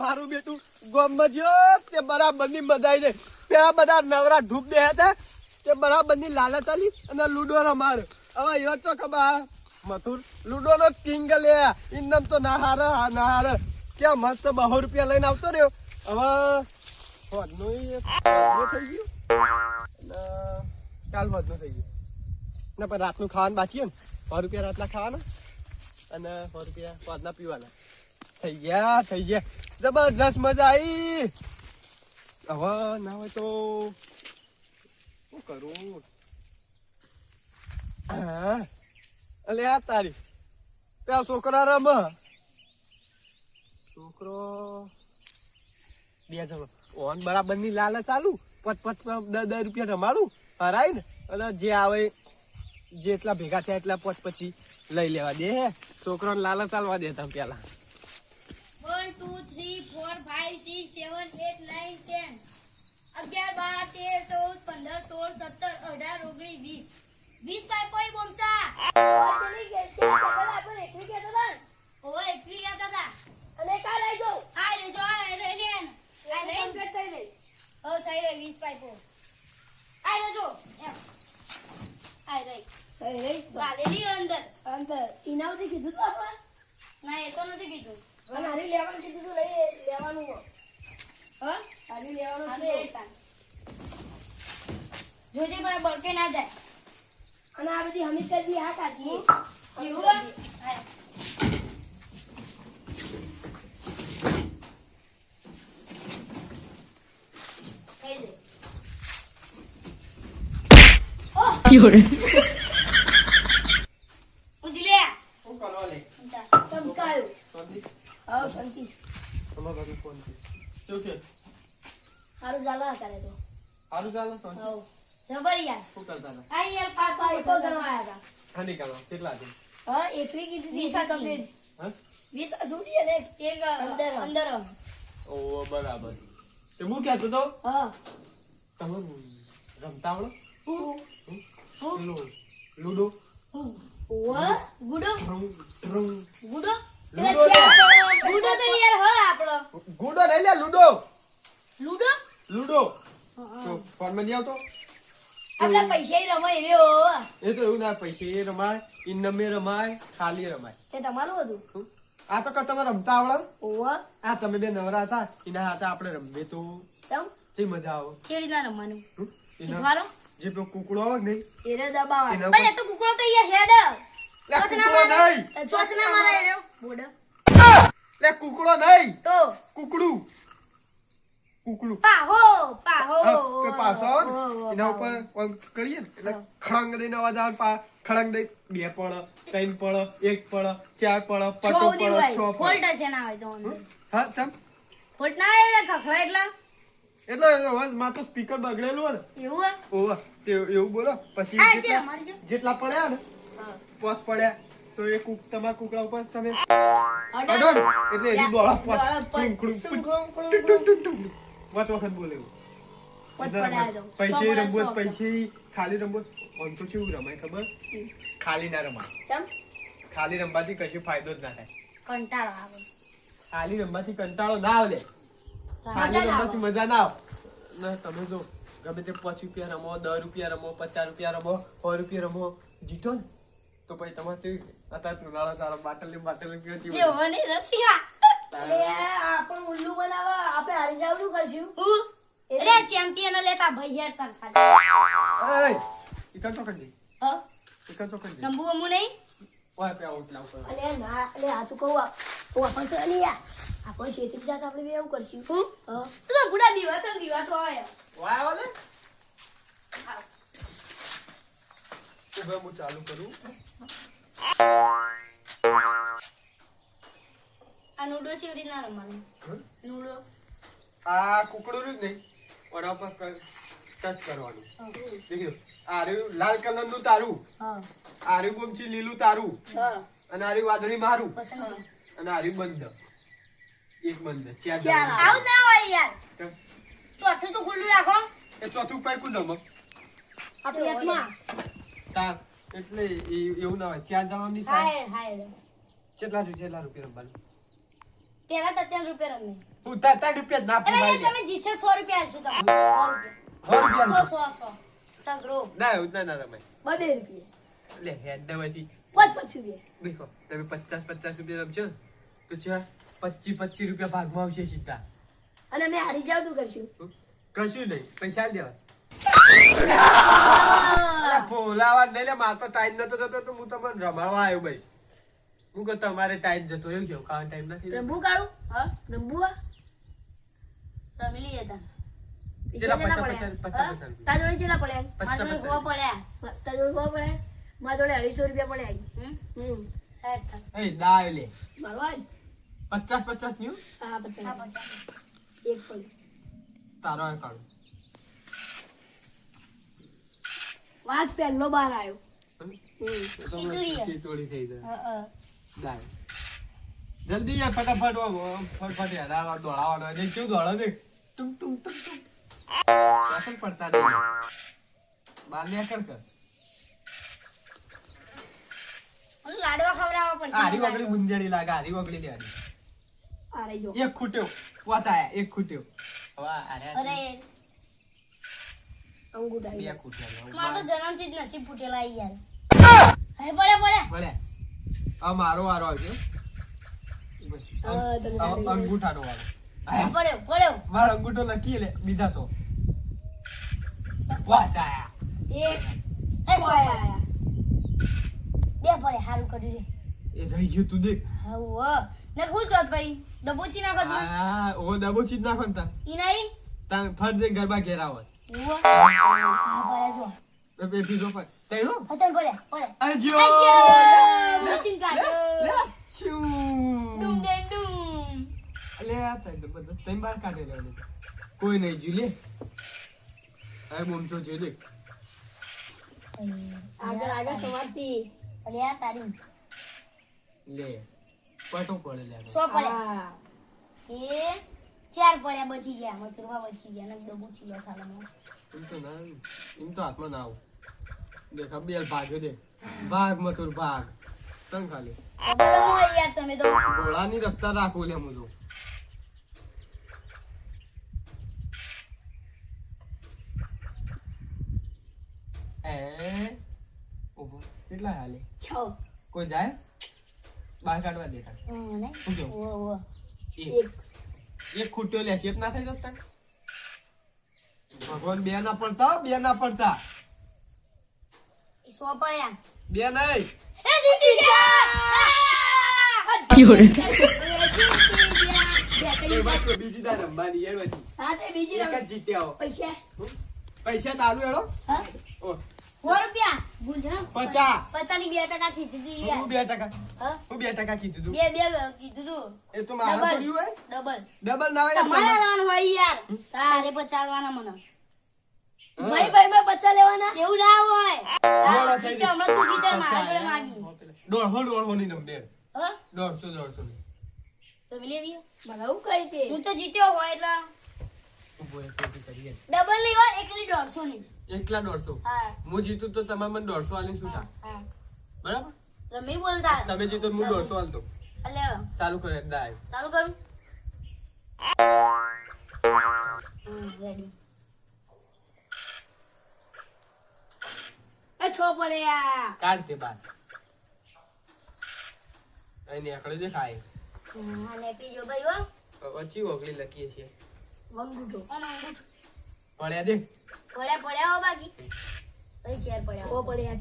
મારું બેટું ગામમાં જ્યો તે બરાબરની મજા આવી જાય. પેલા બધા નવરા ઢૂપ દે હતા તે બરાબરની લાલચ આલી અને લૂડો રમાડ. હવે એવો તો ખબર મથુર લૂડો નો કિંગ લે ઇન્દમ તો ના હારે ક્યાં મસ્ત 200 રૂપિયા લઈને આવતો રહ્યો. હવે હોદનું થઈ ગયું અને કાલ હોદનું થઈ ગયું ને પણ રાતનું ખાવાનું બાકી ને 100 રૂપિયા રાતના ખાવાના અને 100 રૂપિયા હોદના પીવાના થઈ ગયા જબરજસ્ત મજા આવી. હવે ના હોય તો શું કરું? અલે આ તારી પેલા છોકરા રમ છોકરો 2 જણો ઓન બરાબર ની લાલ ચાલુ 5-10 રૂપિયા રમાડું હરાય ને અને જે આવે જેટલા ભેગા થયા એટલા 5-25 લઈ લેવા દે. છોકરાને લાલ ચાલવા દે તમે પેલા 1 2 3 4 5 6 7 8 9 10 11 12 13 14 15 16 17 18 19 20 પાઈ બોમચા ઓય એકવી ગયા હતા અને કા લઈ ગયો આ રહી લેન આ રહી કમ્પ્લીટ થઈ ગઈ. હો થઈ રહી 20 પાઈપો આ રજો એમ આ રહી ગાલેલી અંદર ઇનાવથી કીધું તો આપણે ના એ તો નથી કીધું. અને હારી લેવાનું કીધું તો લેવાનું હો હારી લેવાનું છે જોજે પર બળકે ના જાય. અને આ બધી હમીદ કરી હા કાજી એવું હા થઈ દે Fiore. ઉદલે શું કરવા લે સમકાયો શાંતિ આવ શાંતિ તમારા ઘરે ફોન છે શું છે? હારું ચાલો કરે તો સારું ચાલે શાંતિ આવ જબર યાર શું કરતા હતા? આ યાર પાપા એકો ગણવાયા હતા. ખાલી કરવા કેટલા છે? હા એકવી કીધી 20 કમ્પ્લીટ હા 20 સુધી અને એક અંદર ઓ બરાબર. તે હું કહેતો તો હા તમે રમતા આવડો? હું પેલું લૂડો ગુડો લૂડો ગુડો તો યાર હ આપણો ગુડો નહીં લે લૂડો લૂડો લૂડો તો ફોન માં નહીં આવતો આપડા પૈસા રમાય રહ્યો એ તો એવું ના પૈસે રમાય ઇન્નમે રમાય ખાલી રમાય તે તમારું હતું આ તો તમે રમતા આવડે ઓવા આ તમે બે નવરા હતા એના હાથે આપણે રમીએ તો ચમ જે મજા આવે. કેવી રીતના રમવાનું એના શીખવાડો જે પેલો કુકડો આવે કે નહીં એરે દબાવવાનો એના પણ એ તો કુકડો તો યાર હેડ લે કુકડો નહીં ચોસના મારે રહ્યો બોડ લે કુકડો નહીં તો કુકડું પાહો હા, તે પાછો આવે ને, એના ઉપર આમ કરીએ ને એટલે ખળંગ દઈને અવાજ આવે ને ખળંગ દઈ 2 પડ 3 પડ 1 પડ 4 પડ પટો પડ 6 પડ ફોલ્ટ છે ના હોય તો અંદર હા ચમ ફોલ્ટ ના આવે ખખડા એટલા એટલે અવાજ માં તો સ્પીકર બગડેલું હોય ને એવું ઓવા તે એવું બોલો પછી હા જે અમારી જો જેટલા પડ્યા ને હા પોસ પડ્યા તો એ તમારા કુકડા ઉપર તમે અડો અડો ને, એટલે એની દોડા પોસ વાત વખત બોલે પૈસે રમવું પૈસે ખાલી રમવું આમ તો કેવું રમાય ખબર ખાલી ના રમાય. ખાલી રમવાથી કશું ફાયદો જ ના થાય. કંટાળો આવે ખાલી રમવાથી કંટાળો ના આવે. ખાલી રમવાથી મજા ના આવે ને. તમે જો ગમે તે 5 રૂપિયા રમો 10 રૂપિયા રમો 50 રૂપિયા રમો 100 રૂપિયા રમો જીતો ને તો પછી તમારે કેવી અત્યારે નાળા સારા બાટલી પીવા એવો નહીં રસિયા અરે આપણું ઉલ્લુ બનાવવા આપણે હારી જાવનું કરશું હું એટલે ચેમ્પિયન લેતા ભાઈ હેડ કર ખાલી એ ઇકન તો કરી હ ઇકન તો કરી રંબુ અમુ નહીં ઓય પે આઉટ લાવ કરો. અલે ના અલે આચું કહું ઓ આપણ તો અલી આપણ શેતી જાત આપણે બે એવું કરશું હું હા તું તો બુડા દીવા તો આયા વાય વાલે ઉભા હું ચાલુ કરું. આ નુડો ચેવડી ના રમવાનું હમ? નુડો આ કુકડું જ નહીં ઓડા પર ટચ કરવાનું. દેખો આ રહ્યું લાલ કલર નું તારું હા આ રહ્યું ગોમચી લીલું તારું હા અને આ રહ્યું વાદળી મારું પસંદ અને આ રહ્યું બંધ એક બંધ ચાર ચાર. જણા. આવું ના હોય યાર ચમ. ચોથું તો ખુલ્લું રાખો એ ચોથું પાઈ કું રમક આપણે એકમાં તાર એટલે એવું ના હોય 4 જણા ની થાય. હાય હાય કેટલા રૂપિયા રમવાનું પેલા 73 રૂપિયા રમે હું 63 રૂપિયા જ ના એટલે પીવાય તમે જીતશો 100 રૂપિયા આલશો તમે 100 રૂપિયા 100 સગરો ના એવું ના રમાય 2 રૂપિયા લે હેડ દવાથી 5 રૂપિયા દેખો તમે 50 રૂપિયા રમશો તો છે 25 રૂપિયા ભાગમાં આવશે સીધા અને અમે હારી જાવ તો કરશું કશું નહીં પૈસા દેવા બોલાવા નહીં લે મારો તો ટાઈમ નતો જતો તો હું તમને રમાડવા આવ્યો ભાઈ હું કહું તમારે ટાઈમ જતો રહ્યો કેવું કાવાનો ટાઈમ નથી રંબુ કાઢું હા રંબુ તમે લઈએ તા ચલા 50 50 તાર જોડે કેટલા પડ્યા મારા જોડે 100 પડ્યા તાર જોડે 100 પડ્યા મારા જોડે 250 રૂપિયા પડ્યા હમ હેડ તા. એ દાવ લે મારો આજ 50 ન્યુ હા હા 50 50 એક પડ્યું તારો આ કાઢું વાઘ પહેલો બાર આવ્યો સીતુરી. સીતુરી થઈ જાય હા દાવ જલ્દી યાર ફટાફટ ફટફટ યાર આ દોડાવાનો દેખ કેવું દોડો દેખ ટુમ ટુમ ટુમ ટુમ પાછળ પડતા નહીં બાર ને કર મને લાડવા ખવડાવવા પડશે હારી વગડી મુંજેડી લાગે હારી વગડી લેવાની આ રહી જો એક ખૂટ્યો વાચાયા એક ખૂટ્યો વાહ અરે અરે અંગૂઠા બે આવી ખૂટ્યા મારો તો જન્મથી જ નસીબ ફૂટેલા યાર હે પડે ભલે આ મારો વારો આવજો અંગૂઠાનો વારો પડ્યો મારો અંગૂઠો લખી લે બીજા 100 વાચાયા એક એ સો આયા બે પડે હારું કર્યું રે એ રહી ગયું તું દેખ હા ને ખુશ જોત ભાઈ દબોચી નાખો તું હા ઓ દબો ચીજ નાખો ને તા ઈ નહીં તા ફટ દે ગરબા ઘેરા હોય ઉવા હા પડે જો તો પેથી જો પર તેનો હતન પડે અરે જો આઈ મશીન કાઢ્યો શું ડુમ ડે ડુમ લે આ થાય તો બધું તઈ બાર કાઢે લેવાનું કોઈ નહીં જુ લે અરે બોમચો જો દેખ આગળ આગળ સમારતી અરે આ તારી લે પટો પડે લે સો પડે હા એ ચાર પડ્યા બચી ગયા મથુરવા બચી ગયા ને દબોચી ગયા ખાલા એમ તો ના એમ તો હાથમાં ના આવું દેખ આ બેલ ભાગ્યો દે ભાગ મથુર ભાગ તન ખાલી યાર તમે તો ઘોડાની રફતાર રાખું લે હું તો ઉભો કેટલા હાલે 6 કોઈ જાય બહાર કાઢવા દેખાય નહીં શું કેવું? ઓ એક એક ખૂટ્યો લે શેપ ના થઈ જતા ભગવાન બે ના પડતા હો, બે ના પડતા સો પડ્યા બે નહીં એ જીતી ગયા Fiore. એ વાત તો બીજી તાર રમવાની યાર બધી હા તે બીજી એક જ જીત્યા હો. પૈસા પૈસા તારું હેડો હા ઓ 100 રૂપિયા ગુંજરા 50 ની 2% કીધી હતી યાર હું 2% હા હું 2% કીધું તું બે કીધું તું એ તો મારા Double. પડ્યું હોય ડબલ ડબલ ના હોય તમારે લેવાનું હોય યાર તારે પચાવવાના મને હા. ભાઈ ભાઈ માં 50 લેવાના એવું ના હોય બોલો, આ જીત્યો, હમણાં તું જીત્યો, મારા જોડે માગી દોઢસો ની નંબર હા 150 ની તમે લેવી મને હું કહી તે હું તો જીત્યો હોય એટલે ઉભો એક પેટી કરીએ ડબલ નહીં હોય એકલી 150 ની એકલા 150 હા હું જીતું તો તમારે મને 150 આલી છૂટા હા બરાબર રમી બોલતા તમે જીતો તો હું 150 આલતો અલ્યા ચાલુ કરે દાય ચાલુ કરું રેડી એ 6 પડ્યા કાઢ તે બાદ અહીં આકડે દેખાય હા ને પીજો ભાઈ હો વચ્ચી ઓગળી લખીએ છીએ અંગૂઠો અને અંગૂઠો પડ્યા દે પડ્યા હો બાકી ભાઈ ચેર પડ્યા 6 પડ્યા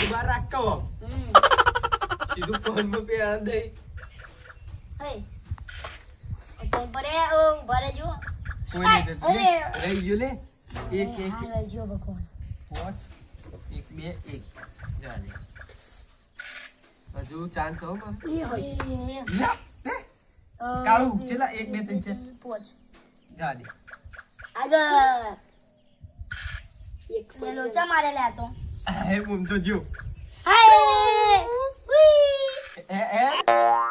6 બાર રાખ કહો હમ સીધું ફોન માં પે આ દે હે તો પડ્યા ઓ ભરે જો કોઈ નહીં દેતું લે. અરે. રહી ગયું લે એક એક હા જો ભગવાન પાંચ એક બે એક જા લે હજુ ચાન્સ હો પણ એ હોય લા, લે. કાળું ચેલા એક બે ત્રણ ચાર પોચ જા દે આગળ એક લે લોચા મારેલા તો હે મુમ તો જો હાય ઉઈ એ ચાર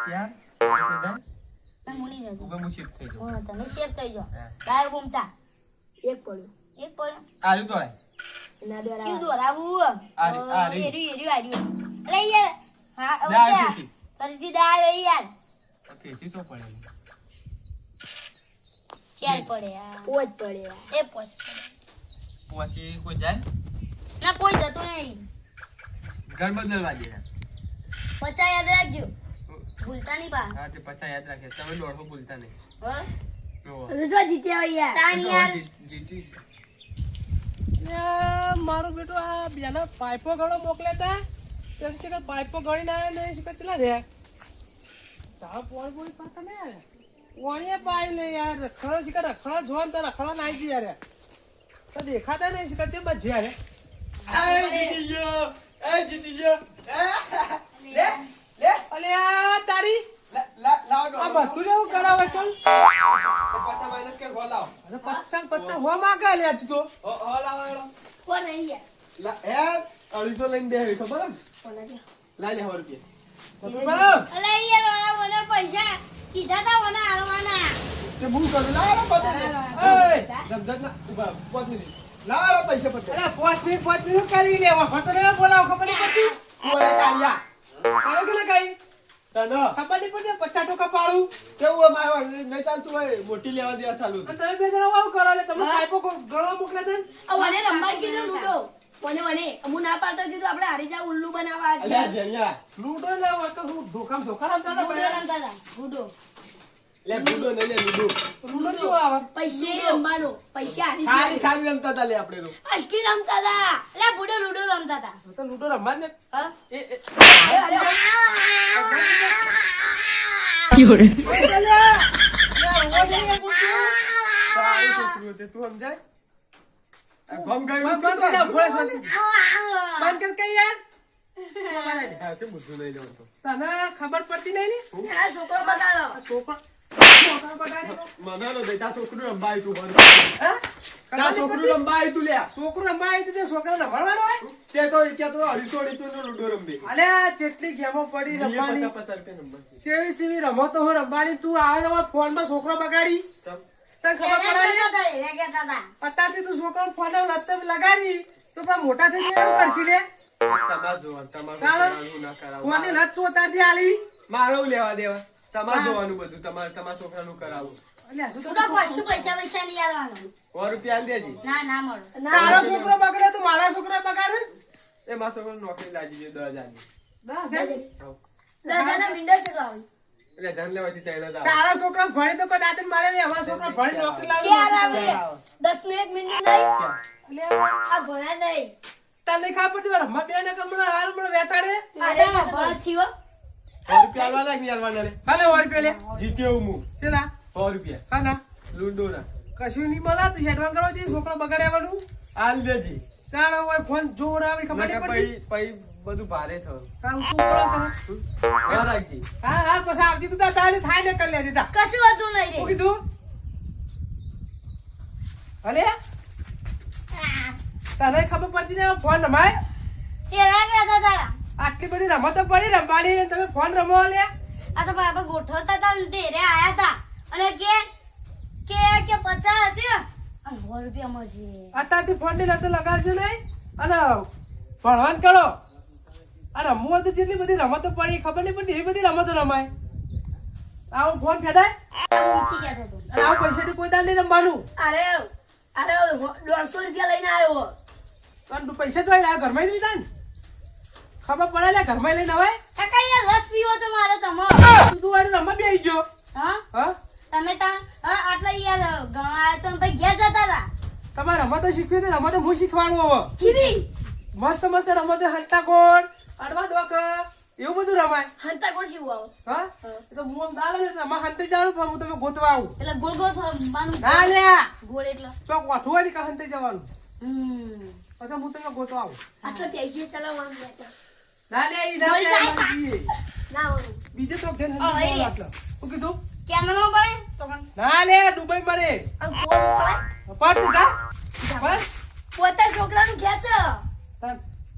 ચાર ના મુની જતો ઉપર મુશિત થઈ જો હું તમે શેક થઈ જાઓ હા. દાય ગુમચા એક પડ્યું એક પડ્યો આલુ તો એના દ્વારા શિવ દોરાવું આ રી. એરી આડ્યું અરે યાર હા દાય ઓચા ખુશી ફરીથી દાય યાર કેસી શું પડે ચાર પડે આ. પોચ પડે એ પોચ પડે. પછી કોઈ જાય ના કોઈ જતું નહીં. ઘર બદલવા દે 50 યાદ રાખજો. ભૂલતા નહીં બા. હા તે 50 યાદ રાખે તમે દોઢો ભૂલતા નહીં હો? ઓહો. હજુ જો જીત્યા હોય યાર તાણ યાર. જીતી મારું બેટું આ બેના પાઇપો ઘણો મોકલ્યા તા તો શીખર પાઇપો ગળી ના ને શીખર ચલા રે ચા પોણી પોણી પાતા ને યાર પોણીએ પાઈ લે યાર રખડો શીખર રખડો જોન તો રખડો નાઈ ગઈ યાર તો દેખાતા નહીં શીખર છે બસ યાર જીતી ગયો જીતી ગયો લે લે અલે આ તારી લાવ આ બધું એવું કરાવે કોણ 50 માઈનસ કે ગો લાવ અરે 50 હો માગે લે આજ તો હો લાવ કોણ નહીં યાર. લા હે 250 લઈને દે ખબર હે કોના દે લાઈ લે 100 રૂપિયા બધું બરાબર અલે યાર મને પૈસા કીધા તા મને આલવાના. તે હું કરું લાવ પતે એ જબજત ના ઉભા પોત નહીં લાવ પૈસા પતે અરે પોચ મિનિટ કરી લેવા ખતો રે બોલાવ ખબર નહીં પડતી ઓય કાળિયા કાલે કે ના કઈ તનો ખબર નહીં પડતી 50 ટકા પાડું કેવું મારો નહીં ચાલતું હોય મોટી લેવા દેવા ચાલુ અને તમે બે જણા આવું કરો એટલે તમે પાઇપો ગળવા મોકલે છે આ વને રમવા કીધું લૂડો વને હું ના પાડતો કીધું આપણે હારી જા ઉલ્લુ બનાવવા અલ્યા જણિયા લૂડો ના હોય તો હું ધોકા રમતા હતા લૂડો રમતા હતા લૂડો લે બુડો ને લે બુડો લૂડો કેવો આવે પૈસે રમવાનો પૈસા હારી ખાલી ખાલી રમતા તા લે આપણે તો અસ્કી રમતા હતા અલે બુડો લૂડો રમતા હતા. તો લૂડો રમવા ને હા? એ Fiore. સારું છોકરું તે તું સમજાય આ ગમ ગયું બંધ કર કે યાર હા કે બુદ્ધુ નહીં જતો તને ખબર પડતી નહીં ને આ છોકરો બગાડો આ છોકરો બગાડ્યો. મનાનો બેટા છોકરું રંબાઈ તું ભર હે? તા છોકરું રંબાઈ તું લે છોકરો રમવા આવી તો તે છોકરાને રમાડવાનો હોય તે તો 250 નો લૂડો રંબી અલે ચેટલી ગેમો પડી રમવાની 50 રૂપિયા નંબર ચેવી ચેવી રમતો હું રમવાની તું આવે તો ફોન માં છોકરો બગાડી તને ખબર પડે ને એને કહેતા હતા. અત્યારથી તું છોકરો ફોન લત લગાડી તો પણ મોટા થઈ જાય એવું કરશી લે તમાર જોવાનું તમારું ના કરાવું ફોન ની લત તું અત્યારથી આલી મારું લેવા દેવા તમાર જોવાનું બધું તમારા છોકરાનું કરાવું અલ્યા, હજુ તું તો તો કશું પૈસા પૈસા નહીં આલવાનું. 100 રૂપિયા આલ દેજી ના ના મળે. તારો છોકરો બગડે તો મારા છોકરો બગાડે એ મારા છોકરાને નોકરી લાગી ગઈ 10,000 ની ના, છે? 10,000 વિન્ડો છે લાવી એટલે જાન લેવાથી ચાલ્યા હતા તારા છોકરા ભણી તો કોઈ દાંતન મારે નહીં અમારા છોકરા ભણી નોકરી ચાર લાવી આવે 10 મિનિટ મિનિટ નહીં આ ભણ્યા નહીં તને ખબર પડતી હોય, રમવા બે ને કમળા હાલ મને વેટાડે અરે ભણ છીઓ 100 રૂપિયા આલવાના કે નહીં આલવાના રે હાલે વળી પેલે જીત્યો હું ચલા 100 રૂપિયા હા ના લૂડોના કશું નહીં મળે તું હેડવાન કરવા જઈ છોકરો બગાડવાનું આલ દેજી તારો હોય ફોન જોર આવે ખબર નહીં પડતી પઈ બધું ભારે થયું હા હું તું કરો હા રાખજી હા હા પછી આવજી તું તાર તારી થાય ને કરી લેજે જા કશું હતું નહીં શું રે. કીધું અલે તને ખબર પડતી ને ફોન રમાય કેળા કહેતા તારા. આટલી બધી રમતો પડી રમવાની ને તમે ફોન રમો લે આ તો બાબા ગોઠવતા હતા ને ઢેરે આયા હતા અને કે 50 હશે અને 100 રૂપિયા મળશે. અત્યારથી ફોન ની લત લગાડજો નહીં અને ભણવાન કરો આ રમવું તો જેટલી બધી રમતો પડી ખબર નહીં પડતી એવી બધી રમતો રમાય આવું ફોન ફેદાય ઊંચી કહેતો હતો. અને આવું પૈસાથી કોઈ દાન નહીં રમવાનું અરે 150 રૂપિયા લઈને આવ્યો અને તું પૈસા તો લાવ્યો ઘરમાં જ લીધા ને ખબર પડે લે ઘરમાં લઈને આવે કાકા યાર રસ પીવો તો મારે તમો. તું વાળી રમવા બી આવી ગયો હા હા તમે તા આટલા યાર ગણવા આવ્યા તો પછી ઘેર જતા હતા. તમારે રમતો શીખવી તો રમતો હું શીખવાનું હવે ચીવી મસ્ત મસ્ત રમતો હંતા કોણ અડવા ડોક એવું બધું રમાય હંતા કોણ શીવું આવો હા એ તો હું આમ દાલ ને અમારે હંતે જવાનું પણ હું તમે ગોતવા આવું એટલે ગોળ ગોળ ફરવાનું. ના લ્યા ગોળ એટલે ચોક વાઠું કે હંતે જવાનું હમ. પછી હું તમે ગોતવા આવું આટલા પૈસે ચલાવવાનું છે ના લે ઈ ના વળી લે, જાય. બીજે. ના વળું બીજે તો જઈને હંતે હા, એ. જવાનું આટલે. શું કીધું કેનો પડે તો પણ ના લે દુબઈ મરે આમ કોણ પડાય પડ જા પડ પોતા છોકરાનું ખેંચ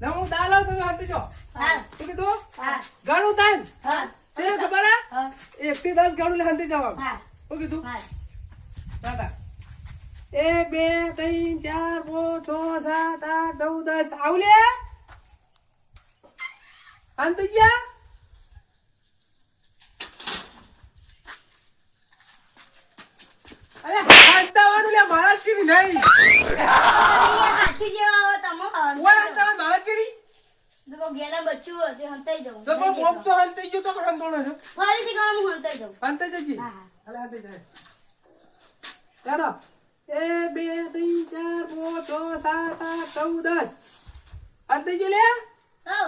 લે હું દાલ આવું તમે હંતે જો હા શું કીધું હા ગણું તાન હા તે ખબર હે હા 1 થી 10 ગણું લે હંતે જવાનું હા શું કીધું હા. દાદા 1 2 3 4 5 6 7 8 9 10 આવ લે અંત ગયા અરે હાંતાવાનું લે મારા ચીડી નહીં. હાથી જેવા હો તમે ઓય હાંતાવા મારા ચીડી. તો ગેડા બચ્ચું હોય તે હંતાઈ જાઉં તો પણ બોમ્બ તો હાંતાઈ ગયો તો કે હાંતોણો છે. ફરીથી ગામ હું હંતાઈ જાઉં હાંતાઈ જજી. હા, હા. અરે હાંતાઈ જાય. ચાલો. 1 2 3 4 5 6 7 8 9 10. હાંતાઈ ગયો લે. હો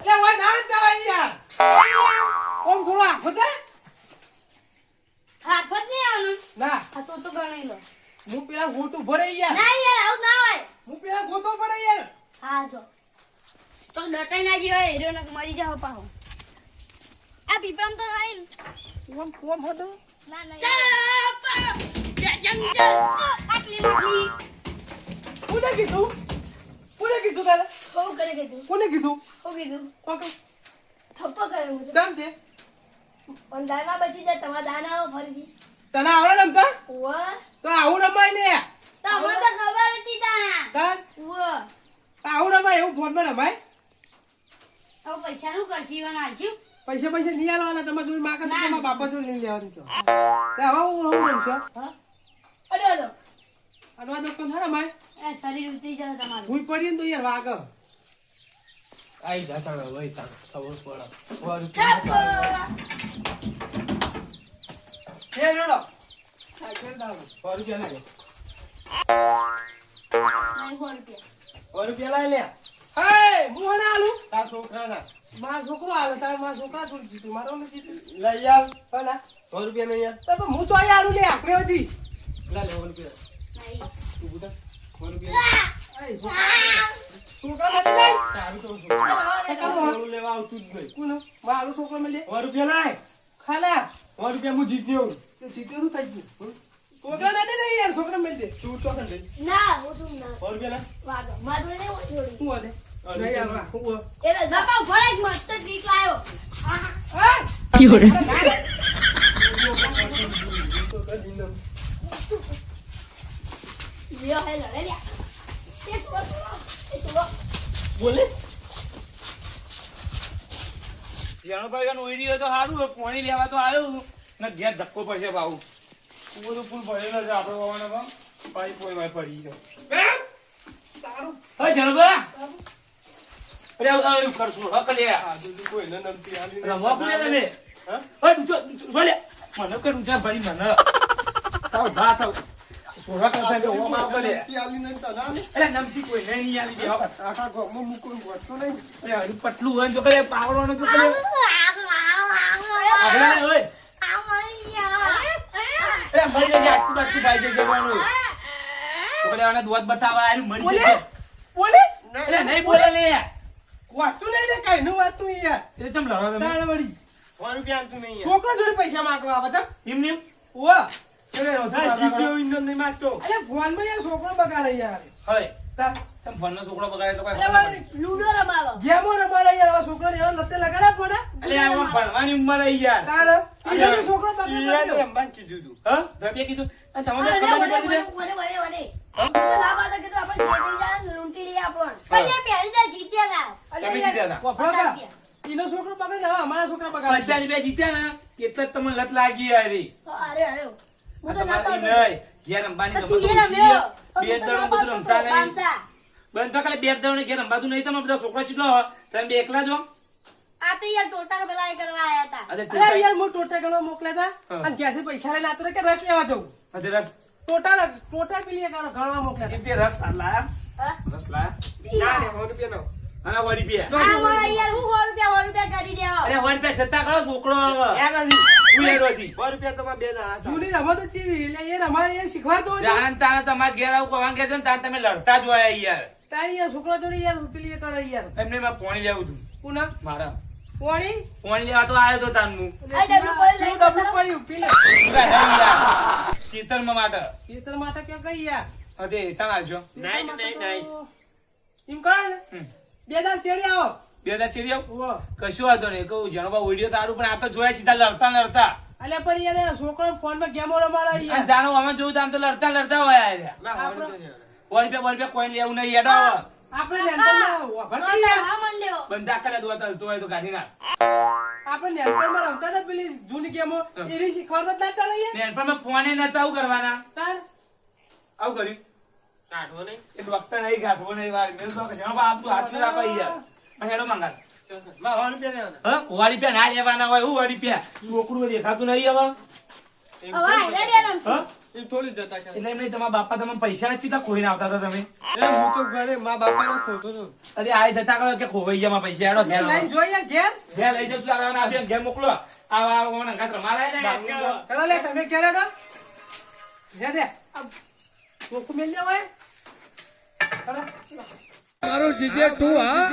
અલે ઓય ના હાંતાવા યાર. ઓમ થોડો આખો દે. હાથ જ નહીં આવવાનું ના આ તો ગણાઈ લો હું પેલા ગોતું ભરે યાર. ના યાર આવું ના હોય હું પેલા ગોતો ભરે યાર. હા જો તો ડટાઈ ના જીવાય હીરો ને મરી જાવ પાહો આ પીપળમ તો નહીં ઓમ કોમ હતો. ના ના આટલી લાકડી કોને કીધું? કોને કીધું તારે? હો કરે કીધું કોને કીધું? હો કીધું ઓકે થપ્પો કરે હું તો. ચાલ છે. પણ દાના બચી જાય તમારા દાના આવો ફરીથી તને આવડે રમતા? ઉવા તો આવું રમાય લે. તમને તો ખબર હતી તા તાર ઉવા આવું રમાય એવું ફોનમાં રમાય. હવે પૈસા નું કરશી ઈવન આલજુ પૈસા પૈસા નહીં આલવાના. તમારે જોડે માગે તો ના. તમારા બાપા જોડે લઈ લેવાનું છો. તે હવે હું રમશો. હા અડો અડો અડવા દો તો ના રમાય. એ શરીર ઉતરી જાય તમારું ભૂલ પડી ને તો યાર વાગ. આઈ જા તાણ હવે તાણ ખબર પડે. થપ્પો એ રેડો. આ ખેલ દાવ. 100 રૂપિયા લાગે. નહીં 100 રૂપિયા 100 રૂપિયા લાય લે. એ હું ના આલું. તાર છોકરાના મારા છોકરો આલે તાર મારા છોકરા થોડી જીતું મારો નથી જીતું. લઈ આવ. હલા 100 રૂપિયા નહીં યાર. તો હું તો આયા આલું લે આખરે હતી. લા લે 100 રૂપિયા. નહીં તું બુટા 100 રૂપિયા. એ છોકરા નથી લઈ. તારું તો છોકરું લેવા આવતું જ નહીં. કોનો મારો છોકરો મળે 100 રૂપિયા લાય. ખાલા 100 રૂપિયા હું જીત્યો. તો જીત્યો શું થઈ ગયું? છોકરા નથી લઈ યાર છોકરા મળે દે. તું તો કર દે. ના હું તું ના 100 રૂપિયા લાય. વાગો મારું નહીં હોય થોડી શું વાલે? નહીં આવા. હું એટલે જપા ભરે જ મસ્ત ટ્રીક લાયો આ 有人，તો કર દીધો. લ્યો હે લડે લ્યા એ સુરો બોલે. જાણો ભાઈ કાન ઓઈડી હોય તો સારું હોય. પાણી લેવા તો આવ્યો ને ઘેર ધક્કો પડશે બાબુ. બધું ફૂલ ભરેલો છે આપણે વાવાના પણ પાઇપ હોય પડી ગયો. હા જણબા અરે આવ કરશું હક લે આ તો કોઈને નમતી આલી નહીં. રમવા કોને તમે હા? હા તું જો લે મને કરું છે ભાઈ મને તાવ ભા તાવ સોરા કરતા કે ઓમ આવ લે નમતી આલી નહીં તને આલી. અરે નમતી કોઈ નહીં આલી દે આખા ગામમાં મૂકવું પડતું નહીં. અરે હરી પટલું હોય તો કરે પાવડવાનો તો કરે આગળ ઓય અરે મરી જશે આટલું બાકી ભાઈ જશે જવાનું તો કરે આને દોત બતાવવા આરી મરી બોલે જશે બોલે અરે નહીં બોલે ને વાતું નહીં ને કઈ નું વાતું યાર. એ ચમ લડો તમે તાણ વળી 100 રૂપિયા આલતું નહીં યાર. છોકરા જોડે પૈસા માંગવા આવે છે. એમ નેમ ઓવા અરે હા, જીત્યો ઈંડો નહીં માગતો. અરે ફોનમાં યાર છોકરો બગાડે યાર. હવે તાર તમ ફોનનો છોકરો બગાડે તો અરે કઈ વાળી લૂડો રમાવો ગેમો રમાડે યાર. હવે છોકરાને એવા લતે લગાડે ફોને. અલે આ ભણવાની ઉંમર આવી યાર તાણ ઈનો છોકરો ઈ બગાડે. યાર રમવાનું કીધું તું. હા ધબે કીધું અને તમે અરે ખબર વડે નહીં વડે પડી વડે વડે હું તો ના પાડતો કે તો આપણે શેરી જાય ને લૂંટી લઈએ આપણ પણ યાર પહેલી તો જીત્યા ના અલ્યા તમે યાર, જીત્યા હતા. વફરા 50 તા. રૂપિયા. ઈનો છોકરો બગાડે ને હવે અમારા છોકરા બગાડે. 50 રૂપિયા જીત્યા ને એટલે જ તમને લત લાગી યારી અરે અરે હું તો ના તમારી પાડતો નહીં ઘેર રમવાની તો તું ગમત એ રમ્યો બે દડો બધું રમતા નહીં બંધ તો ખાલી બે દડો ને ઘેર રમવાતું નહીં તમે બધા છોકરા ચીટલો હો. તમે બે એકલા જો આ તો યાર ટોટા પેલા એ કરવા આયા હતા અરે અરે યાર હું ટોટા ગણવા મોકલ્યા હતા અને ક્યાંથી પૈસા લઈને આતો કે રસ લેવા જવું. રસ ટોટા પેલી ગણવા મોકલ્યા એમ તે રસ લાયા હા? રસ લાયા ના રે 100 રૂપિયા નો. અને વળી પીએ આ મારા યાર હું 100 રૂપિયા કરી દેવા અરે વળી પે જતા કરો છોકરો યાર નથી. ઉલેડોથી 100 રૂપિયા તો માં બે દાડા હતા. જૂની રમતો ચીવી એટલે એ રમાડે એ શીખવાડતો હોય ને. જાણ તાણે તમારે ઘેર આવું કવાંગ કે છે ને તાણે તમે લડતા જ હોય યાર તારી યાર છોકરા જોડે યાર પેલી એ કરે યાર. એમને મેં પાણી લેવું હતું પુના મારા પાણી પાણી લેવા તો આવ્યો તો તાનનું આ ડબલું પડે લઈ ડબલું પડ્યું પેલે નહીં યાર શીતળમાં માટે ખેતર માટે કે કઈ યાર અરે ચાલ આવજો નાઈટ, નાઈટ, નાઈટ. એમ કરે ને હમ. બે દાન ચેડી આવો. બે દા ચીરી આવ ઓહો. કશું વાંધો નહીં કહું જણવા ઓડિયો તારું પણ આ તો જોયા સીધા લડતા લડતા અલ્યા પણ યાર છોકરો ફોનમાં ગેમો રમાડે અને યાર. જાણો અમે જોયું તો આમ તો લડતા લડતા હોય યાર ના 100 રૂપિયા નહીં. વળી પે કોઈ લેવું નહીં યાર આપણે નેનપણમાં વાપરતી યાર. હા મંડ્યો બંધા કરે દોત હલતો હોય તો ગાડી ના આપણે નેનપણમાં રમતા હતા પેલી જૂની ગેમો એની શીખવાડો જ ના ચાલે યાર. નેનપણમાં ફોને નતા આવું કરવાના તાર આવું કર્યું કાઢવો નહીં. એ ડોક્ટર નહીં ગાંઠવો નહીં વાર મેં તો જણાવો આપતું હાથવી રાખો યાર આ હેડો મંગાત માં 100 રૂપિયા લેવાના. હા વાળી પ્યા ના લેવાના હોય હું વાળી પ્યા છોકરું દેખાતું નહીં હવે હવે આયલા બે રમશે હા એ થોડી જતા છે એટલે એમ નહીં તમારા બાપા તમે પૈસા નથી ચીતા ખોઈને આવતા હતા તમે એ હું તો ઘરે મા બાપાને ખોતો હતો. અરે આ જતા કરો કે ખોવાઈ ગયા મારા પૈસા હેડો ઘેર લાઈન જોઈ યાર ઘેર. ઘેર લઈ જતું આગળ આપી ઘેર મોકલો આવા આવા નંગા તમારા ચલો લે તમે ક્યારે હેડો? લે લે. આ ચોખ્ખું મેલ લે હોય. ચલો. મારો જીજે તું હા